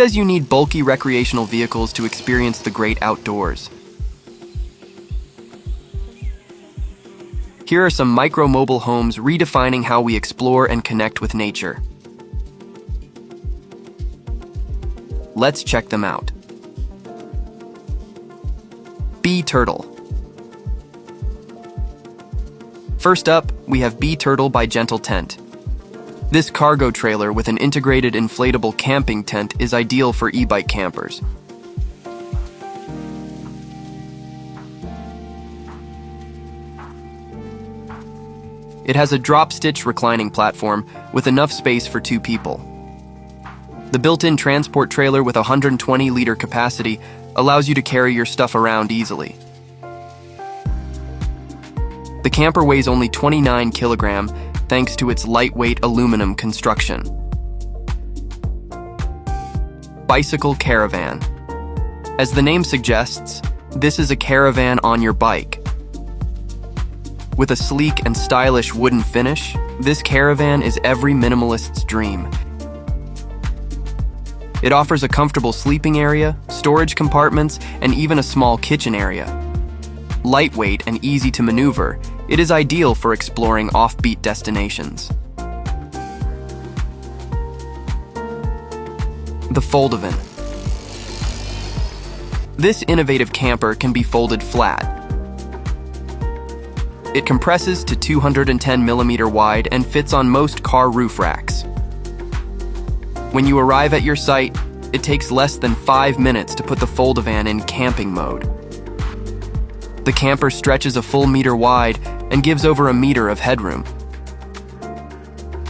says you need bulky recreational vehicles to experience the great outdoors. Here are some micro-mobile homes redefining how we explore and connect with nature. Let's check them out. B-Turtle. First up, we have B-Turtle by Gentle Tent. This cargo trailer with an integrated inflatable camping tent is ideal for e-bike campers. It has a drop-stitch reclining platform with enough space for 2 people. The built-in transport trailer with 120-liter capacity allows you to carry your stuff around easily. The camper weighs only 29 kilograms thanks to its lightweight aluminum construction. Bicycle Caravan. As the name suggests, this is a caravan on your bike. With a sleek and stylish wooden finish, this caravan is every minimalist's dream. It offers a comfortable sleeping area, storage compartments, and even a small kitchen area. Lightweight and easy to maneuver, it is ideal for exploring offbeat destinations. The Foldovan. This innovative camper can be folded flat. It compresses to 210 millimeter wide and fits on most car roof racks. When you arrive at your site, it takes less than 5 minutes to put the Foldovan in camping mode. The camper stretches a full meter wide and gives over a meter of headroom.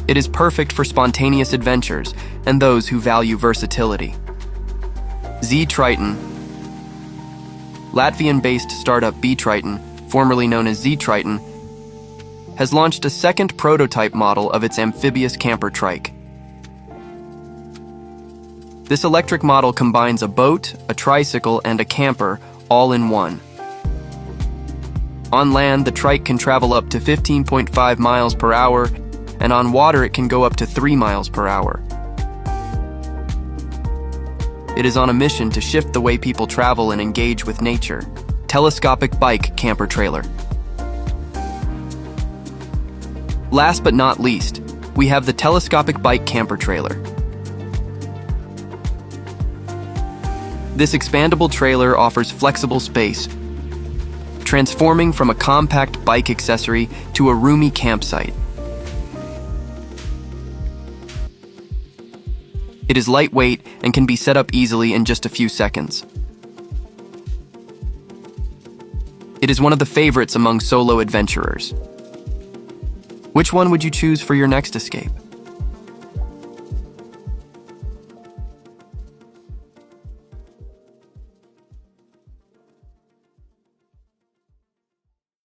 It is perfect for spontaneous adventures and those who value versatility. Z-Triton. Latvian-based startup B-Triton, formerly known as Z-Triton, has launched a second prototype model of its amphibious camper trike. This electric model combines a boat, a tricycle, and a camper all in one. On land, the trike can travel up to 15.5 miles per hour, and on water it can go up to 3 miles per hour. It is on a mission to shift the way people travel and engage with nature. Telescopic Bike Camper Trailer. Last but not least, we have the Telescopic Bike Camper Trailer. This expandable trailer offers flexible space, transforming from a compact bike accessory to a roomy campsite. It is lightweight and can be set up easily in just a few seconds. It is one of the favorites among solo adventurers. Which one would you choose for your next escape?